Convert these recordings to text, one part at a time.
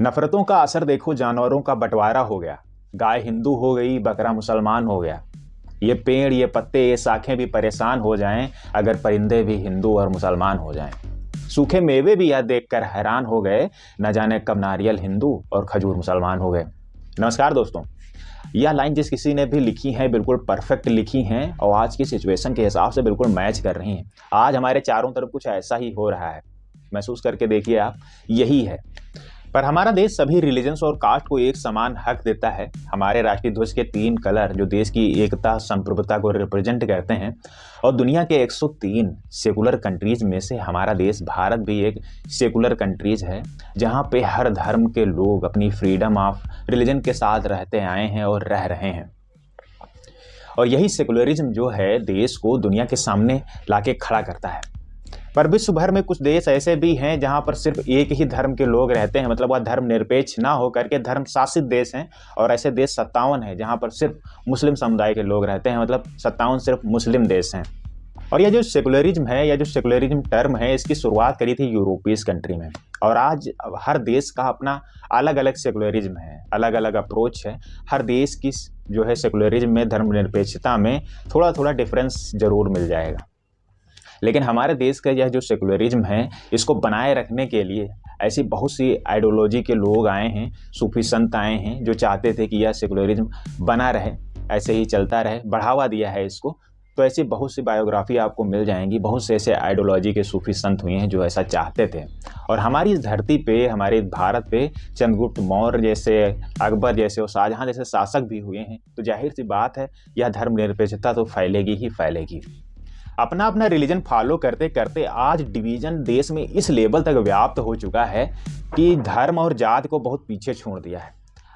नफरतों का असर देखो, जानवरों का बंटवारा हो गया। गाय हिंदू हो गई, बकरा मुसलमान हो गया। ये पेड़, ये पत्ते, ये शाखें भी परेशान हो जाएं अगर परिंदे भी हिंदू और मुसलमान हो जाएं। सूखे मेवे भी यह देखकर हैरान हो गए, न जाने कब नारियल हिंदू और खजूर मुसलमान हो गए। नमस्कार दोस्तों, यह लाइन जिस किसी ने भी लिखी है बिल्कुल परफेक्ट लिखी हैं और आज की सिचुएशन के हिसाब से बिल्कुल मैच कर रही हैं। आज हमारे चारों तरफ कुछ ऐसा ही हो रहा है, महसूस करके देखिए आप, यही है। पर हमारा देश सभी रिलीजन्स और कास्ट को एक समान हक देता है। हमारे राष्ट्रीय ध्वज के 3 कलर जो देश की एकता संप्रभुता को रिप्रेजेंट करते हैं, और दुनिया के 103 सेकुलर कंट्रीज में से हमारा देश भारत भी एक सेकुलर कंट्रीज है, जहां पे हर धर्म के लोग अपनी फ्रीडम ऑफ रिलीजन के साथ रहते आए हैं और रह रहे हैं। और यही सेकुलरिज्म जो है देश को दुनिया के सामने लाके खड़ा करता है। पर विश्व भर में कुछ देश ऐसे भी हैं जहां पर सिर्फ एक ही धर्म के लोग रहते हैं, मतलब वह धर्म निरपेक्ष ना होकर के धर्म शासित देश हैं। और ऐसे देश 57 हैं जहां पर सिर्फ मुस्लिम समुदाय के लोग रहते हैं, मतलब 57 सिर्फ मुस्लिम देश हैं। और यह जो सेकुलरिज्म है, यह जो सेकुलरिज्म टर्म है, इसकी शुरुआत करी थी यूरोपीय कंट्री में। और आज हर देश का अपना अलग अलग सेकुलरिज्म है, अलग अलग अप्रोच है। हर देश की जो है सेकुलरिज्म में, धर्मनिरपेक्षता में थोड़ा थोड़ा डिफरेंस जरूर मिल जाएगा। लेकिन हमारे देश का यह जो सेकुलरिज्म है, इसको बनाए रखने के लिए ऐसी बहुत सी आइडियोलॉजी के लोग आए हैं, सूफी संत आए हैं जो चाहते थे कि यह सेकुलरिज्म बना रहे, ऐसे ही चलता रहे, बढ़ावा दिया है इसको। तो ऐसी बहुत सी बायोग्राफी आपको मिल जाएंगी, बहुत से ऐसे आइडियोलॉजी के सूफी संत हुए हैं जो ऐसा चाहते थे। और हमारी इस धरती पे, हमारे भारत पे चंद्रगुप्त मौर्य जैसे, अकबर जैसे और शाहजहां जैसे शासक भी हुए हैं। तो जाहिर सी बात है यह धर्मनिरपेक्षता तो फैलेगी ही फैलेगी। अपना अपना रिलीजन फॉलो करते करते आज डिवीजन देश में इस लेवल तक व्याप्त हो चुका है कि धर्म और जात को बहुत पीछे छोड़ दिया है।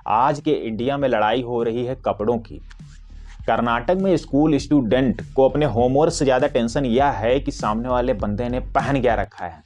आज के इंडिया में लड़ाई हो रही है कपड़ों की। कर्नाटक में स्कूल स्टूडेंट को अपने होमवर्क से ज़्यादा टेंशन यह है कि सामने वाले बंदे ने पहन क्या रखा है।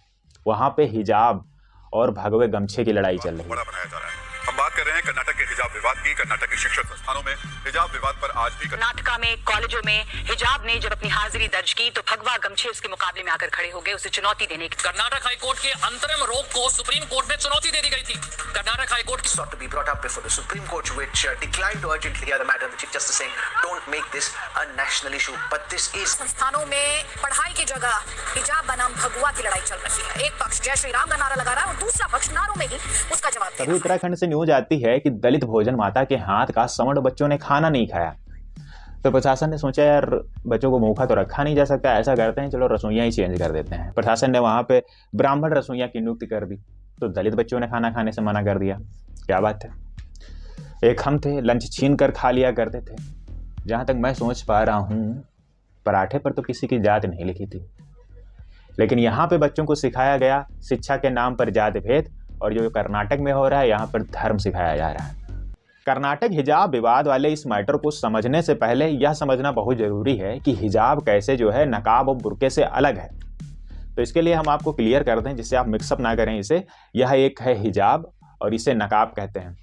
वहाँ पे हिजाब और भगवे गमछे की लड़ाई चल रही है। हम बात कर रहे हैं कर्नाटक के हिजाब विवाद की। कर्नाटक के शिक्षण संस्थानों में हिजाब विवाद पर आज भी कर्नाटका में कॉलेजों में हिजाब ने जब अपनी हाजिरी दर्ज की तो भगवा गमछे उसके मुकाबले में आकर खड़े हो गए, उसे चुनौती देने की। कर्नाटक हाईकोर्ट के अंतरिम रोक को सुप्रीम कोर्ट में चुनौती दे दी गई थी। कर्नाटक हाईकोर्ट की sought to be brought up before the Supreme Court, which declined to urgently hear the matter. The Chief Justice saying, "Don't make this a national issue." But this is संस्थानों में पढ़ाई की जगह हिजाब बनाम भगवा की लड़ाई चल रही है। एक पक्ष जय श्री राम का नारा लगा रहा है और दूसरा पक्ष नारों में ही उसका जवाब दे रहा है। उत्तराखंड से न्यूज आती है कि दलित भोजन माता के हाथ का सवर्ण बच्चों ने खाना नहीं खाया। तो प्रशासन ने सोचा यार बच्चों को भूखा तो रखा नहीं जा सकता, ऐसा करते हैं चलो रसोइयाँ ही चेंज कर देते हैं। प्रशासन ने वहाँ पे ब्राह्मण रसोइयाँ की नियुक्ति कर दी, तो दलित बच्चों ने खाना खाने से मना कर दिया। क्या बात है। एक हम थे, लंच छीन कर खा लिया करते थे। जहाँ तक मैं सोच पा रहा हूँ, पराठे पर तो किसी की जात नहीं लिखी थी, लेकिन यहाँ पे बच्चों को सिखाया गया शिक्षा के नाम पर जात भेद। और जो कर्नाटक में हो रहा है, यहाँ पर धर्म सिखाया जा रहा है। कर्नाटक हिजाब विवाद वाले इस मैटर को समझने से पहले यह समझना बहुत ज़रूरी है कि हिजाब कैसे जो है नकाब और बुर्के से अलग है। तो इसके लिए हम आपको क्लियर कर दें, जिससे आप मिक्सअप ना करें इसे। यह एक है हिजाब और इसे नकाब कहते हैं,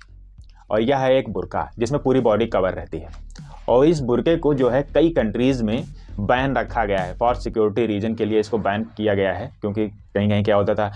और यह है एक बुर्का जिसमें पूरी बॉडी कवर रहती है। और इस बुर्के को जो है कई कंट्रीज़ में बैन रखा गया है, फॉर सिक्योरिटी रीजन के लिए इसको बैन किया गया है। क्योंकि कहीं कहीं क्या होता था,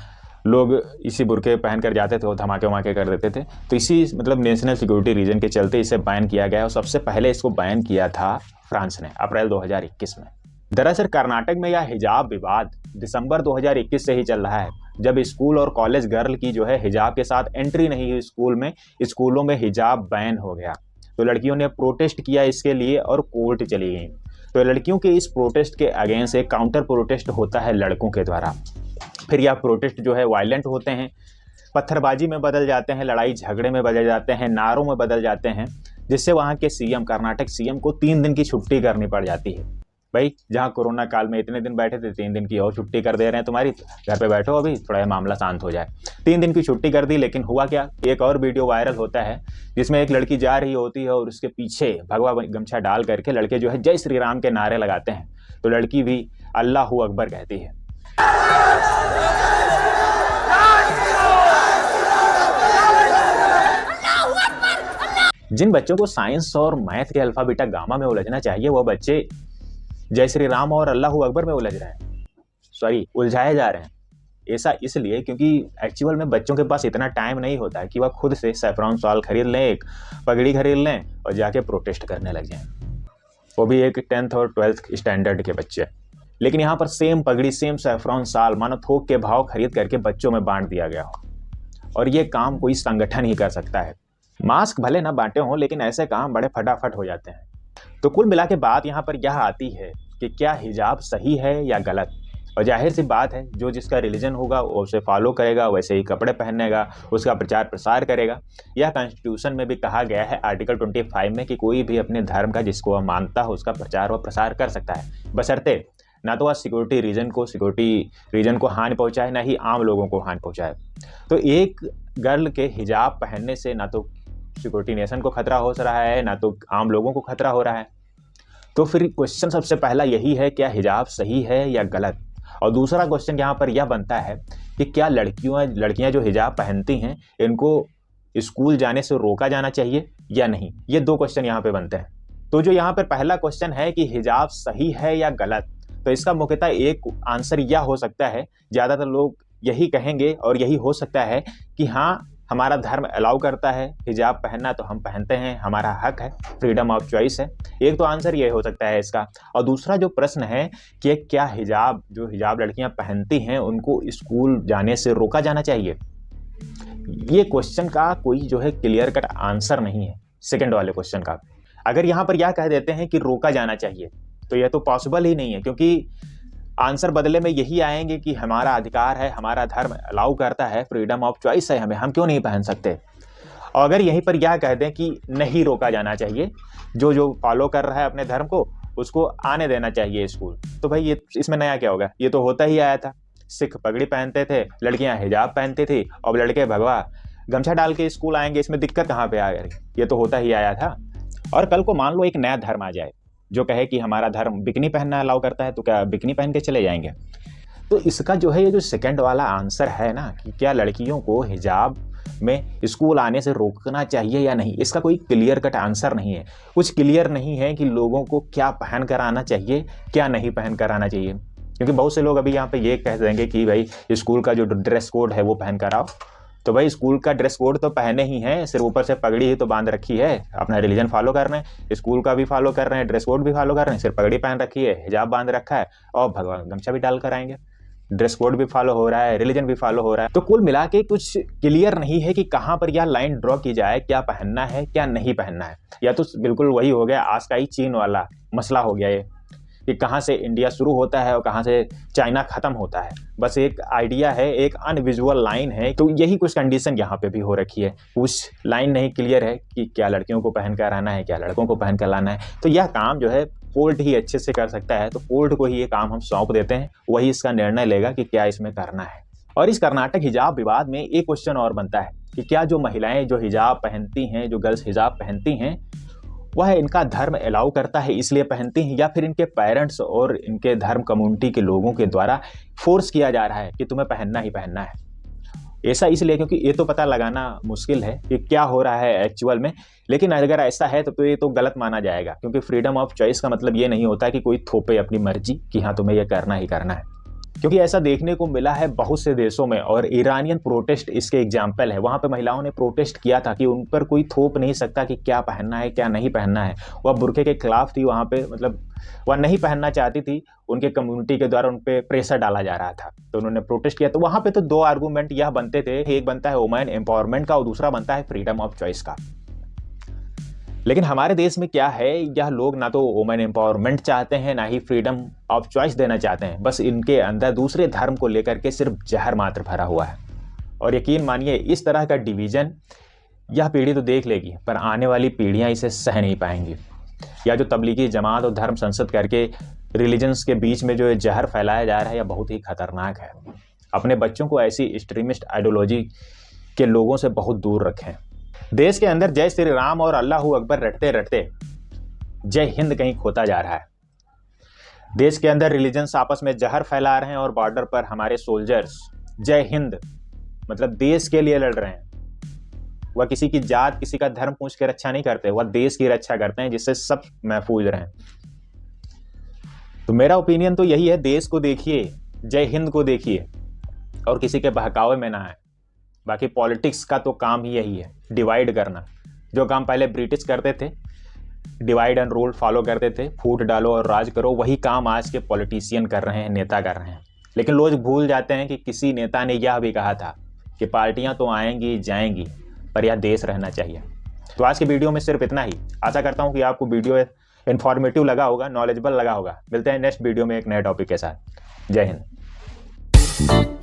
लोग इसी बुर्के पहन कर जाते थे और धमाके वमाके कर देते थे। तो इसी मतलब नेशनल सिक्योरिटी रीजन के चलते इसे बैन किया गया। और सबसे पहले इसको बैन किया था फ्रांस ने अप्रैल 2021 में। दरअसल कर्नाटक में यह हिजाब विवाद दिसंबर 2021 से ही चल रहा है, जब स्कूल और कॉलेज गर्ल की जो है हिजाब के साथ एंट्री नहीं हुई स्कूल में, स्कूलों में हिजाब बैन हो गया। तो लड़कियों ने प्रोटेस्ट किया इसके लिए और कोर्ट चली गई। तो लड़कियों के इस प्रोटेस्ट के अगेंस्ट एक काउंटर प्रोटेस्ट होता है लड़कों के द्वारा। फिर यह प्रोटेस्ट जो है वायलेंट होते हैं, पत्थरबाजी में बदल जाते हैं, लड़ाई झगड़े में बदल जाते हैं, नारों में बदल जाते हैं, जिससे वहाँ के सीएम, कर्नाटक सीएम को 3 दिन की छुट्टी करनी पड़ जाती है। भाई जहाँ कोरोना काल में इतने दिन बैठे थे, 3 दिन की और छुट्टी कर दे रहे हैं तुम्हारी, घर पे बैठो अभी थोड़ा मामला शांत हो जाए। 3 दिन की छुट्टी कर दी। लेकिन हुआ क्या, एक और वीडियो वायरल होता है जिसमें एक लड़की जा रही होती है और उसके पीछे भगवा गमछा डाल करके लड़के जो है जय श्री राम के नारे लगाते हैं। तो लड़की भी अल्लाहू अकबर कहती है। जिन बच्चों को साइंस और मैथ के अल्फा बीटा गामा में उलझना चाहिए, वो बच्चे जय श्री राम और अल्लाहू अकबर में उलझ रहे हैं, उलझाए जा रहे हैं। ऐसा इसलिए क्योंकि एक्चुअल में बच्चों के पास इतना टाइम नहीं होता है कि वह खुद से सैफरॉन शॉल खरीद लें, एक पगड़ी खरीद लें और जाके प्रोटेस्ट करने लग जाएं, वो भी एक 10th और 12th स्टैंडर्ड के बच्चे। लेकिन यहाँ पर सेम पगड़ी, सेम सैफरॉन शॉल मानो थोक के भाव खरीद करके बच्चों में बांट दिया गया हो, और ये काम कोई संगठन ही कर सकता है। मास्क भले ना बांटे हों, लेकिन ऐसे काम बड़े फटाफट हो जाते हैं। तो कुल मिला के बात यहाँ पर यह आती है कि क्या हिजाब सही है या गलत। और जाहिर सी बात है, जो जिसका रिलीजन होगा वो उसे फॉलो करेगा, वैसे ही कपड़े पहनेगा, उसका प्रचार प्रसार करेगा। यह कॉन्स्टिट्यूशन में भी कहा गया है आर्टिकल 25 में कि कोई भी अपने धर्म का जिसको वह मानता हो उसका प्रचार व प्रसार कर सकता है, बशर्ते ना तो वह सिक्योरिटी रीजन को हानि पहुंचाए, ना ही आम लोगों को हानि पहुंचाए। तो एक गर्ल के हिजाब पहनने से ना तो सिक्योरिटी नेशन को खतरा हो रहा है, ना तो आम लोगों को खतरा हो रहा है। तो फिर क्वेश्चन सबसे पहला यही है, क्या हिजाब सही है या गलत। और दूसरा क्वेश्चन यहाँ पर यह बनता है कि क्या लड़कियां जो हिजाब पहनती हैं इनको स्कूल जाने से रोका जाना चाहिए या नहीं। ये दो क्वेश्चन यहाँ पे बनते हैं। तो जो यहाँ पर पहला क्वेश्चन है कि हिजाब सही है या गलत, तो इसका मुख्यतः एक आंसर यह हो सकता है, ज़्यादातर लोग यही कहेंगे और यही हो सकता है कि हाँ, हमारा धर्म अलाउ करता है हिजाब पहनना तो हम पहनते हैं, हमारा हक है, फ्रीडम ऑफ चॉइस है। एक तो आंसर ये हो सकता है इसका। और दूसरा जो प्रश्न है कि क्या जो हिजाब लड़कियां पहनती हैं उनको स्कूल जाने से रोका जाना चाहिए, ये क्वेश्चन का कोई जो है क्लियर कट आंसर नहीं है सेकंड वाले क्वेश्चन का। अगर यहाँ पर यह कह देते हैं कि रोका जाना चाहिए तो यह तो पॉसिबल ही नहीं है, क्योंकि आंसर बदले में यही आएंगे कि हमारा अधिकार है, हमारा धर्म अलाउ करता है, फ्रीडम ऑफ चॉइस है, हम क्यों नहीं पहन सकते। और अगर यहीं पर यह कह दें कि नहीं रोका जाना चाहिए, जो फॉलो कर रहा है अपने धर्म को उसको आने देना चाहिए स्कूल, तो भाई ये इसमें नया क्या होगा, ये तो होता ही आया था। सिख पगड़ी पहनते थे, लड़कियां हिजाब पहनती थी, और लड़के भगवा गमछा डाल के स्कूल आएंगे, इसमें दिक्कत कहाँ पे आ गई, ये तो होता ही आया था। और कल को मान लो एक नया धर्म आ जाए जो कहे कि हमारा धर्म बिकनी पहनना अलाउ करता है, तो क्या बिकनी पहन के चले जाएंगे। तो इसका जो है ये जो सेकंड वाला आंसर है ना कि क्या लड़कियों को हिजाब में स्कूल आने से रोकना चाहिए या नहीं, इसका कोई क्लियर कट आंसर नहीं है। कुछ क्लियर नहीं है कि लोगों को क्या पहन कर आना चाहिए, क्या नहीं पहन कर आना चाहिए। क्योंकि बहुत से लोग अभी यहाँ पे ये कह देंगे कि भाई स्कूल का जो ड्रेस कोड है वो पहन कर आओ, तो भाई स्कूल का ड्रेस कोड तो पहने ही है, सिर्फ ऊपर से पगड़ी ही तो बांध रखी है, अपना रिलीजन फॉलो कर रहे हैं, स्कूल का भी फॉलो कर रहे हैं, ड्रेस कोड भी फॉलो कर रहे हैं, सिर्फ पगड़ी पहन रखी है, हिजाब बांध रखा है और भगवान गमछा भी डाल कर आएंगे, ड्रेस कोड भी फॉलो हो रहा है, रिलीजन भी फॉलो हो रहा है। तो कुल मिला के कुछ क्लियर नहीं है कि कहाँ पर यह लाइन ड्रॉ की जाए, क्या पहनना है क्या नहीं पहनना है। या तो बिल्कुल वही हो गया आस्काई चीन वाला मसला हो गया ये कि कहाँ से इंडिया शुरू होता है और कहाँ से चाइना खत्म होता है, बस एक आइडिया है, एक अनविजुअल लाइन है। तो यही कुछ कंडीशन यहाँ पे भी हो रखी है, कुछ लाइन नहीं क्लियर है कि क्या लड़कियों को पहन कर आना है, क्या लड़कों को पहन कर लाना है। तो यह काम जो है कोर्ट ही अच्छे से कर सकता है, तो कोर्ट को ही ये काम हम सौंप देते हैं, वही इसका निर्णय लेगा कि क्या इसमें करना है। और इस कर्नाटक हिजाब विवाद में एक क्वेश्चन और बनता है कि क्या जो महिलाएं जो हिजाब पहनती हैं, जो गर्ल्स हिजाब पहनती हैं, वह इनका धर्म अलाउ करता है इसलिए पहनती हैं, या फिर इनके पेरेंट्स और इनके धर्म कम्युनिटी के लोगों के द्वारा फोर्स किया जा रहा है कि तुम्हें पहनना ही पहनना है। ऐसा इसलिए क्योंकि ये तो पता लगाना मुश्किल है कि क्या हो रहा है एक्चुअल में, लेकिन अगर ऐसा है तो ये तो गलत माना जाएगा, क्योंकि फ्रीडम ऑफ चॉइस का मतलब ये नहीं होता कि कोई थोपे अपनी मर्जी कि हाँ तुम्हें ये करना ही करना है। क्योंकि ऐसा देखने को मिला है बहुत से देशों में, और ईरानियन प्रोटेस्ट इसके एग्जाम्पल है। वहाँ पे महिलाओं ने प्रोटेस्ट किया था कि उन पर कोई थोप नहीं सकता कि क्या पहनना है क्या नहीं पहनना है। वह बुर्के के खिलाफ थी, वहाँ पे मतलब वह नहीं पहनना चाहती थी, उनके कम्युनिटी के द्वारा उन पर प्रेशर डाला जा रहा था, तो उन्होंने प्रोटेस्ट किया। तो वहाँ पे तो दो आर्गूमेंट यह बनते थे, एक बनता है वुमेन एम्पावरमेंट का और दूसरा बनता है फ्रीडम ऑफ चॉइस का। लेकिन हमारे देश में क्या है, यह लोग ना तो वुमेन एम्पावरमेंट चाहते हैं, ना ही फ्रीडम ऑफ चॉइस देना चाहते हैं, बस इनके अंदर दूसरे धर्म को लेकर के सिर्फ जहर मात्र भरा हुआ है। और यकीन मानिए इस तरह का डिवीजन यह पीढ़ी तो देख लेगी, पर आने वाली पीढ़ियां इसे सह नहीं पाएंगी। या जो तबलीगी जमात और धर्म संसद करके रिलीजन्स के बीच में जो जहर फैलाया जा रहा है, यह बहुत ही खतरनाक है। अपने बच्चों को ऐसी एक्सट्रीमिस्ट आइडियोलॉजी के लोगों से बहुत दूर रखें। देश के अंदर जय श्री राम और अल्लाहू अकबर रटते रटते जय हिंद कहीं खोता जा रहा है। देश के अंदर रिलीजन्स आपस में जहर फैला रहे हैं और बॉर्डर पर हमारे सोल्जर्स जय हिंद मतलब देश के लिए लड़ रहे हैं। वह किसी की जात किसी का धर्म पूछ के रक्षा नहीं करते, वह देश की रक्षा करते हैं जिससे सब महफूज रहें। तो मेरा ओपिनियन तो यही है, देश को देखिए, जय हिंद को देखिए, और किसी के बहकावे में ना आए। बाकी पॉलिटिक्स का तो काम ही यही है, डिवाइड करना। जो काम पहले ब्रिटिश करते थे, डिवाइड एंड रूल फॉलो करते थे, फूट डालो और राज करो, वही काम आज के पॉलिटिशियन कर रहे हैं, नेता कर रहे हैं। लेकिन लोग भूल जाते हैं कि किसी नेता ने यह भी कहा था कि पार्टियां तो आएंगी जाएंगी, पर यह देश रहना चाहिए। तो आज की वीडियो में सिर्फ इतना ही। आशा करता हूं कि आपको वीडियो इन्फॉर्मेटिव लगा होगा, नॉलेजेबल लगा होगा। मिलते हैं नेक्स्ट वीडियो में एक नए टॉपिक के साथ। जय हिंद।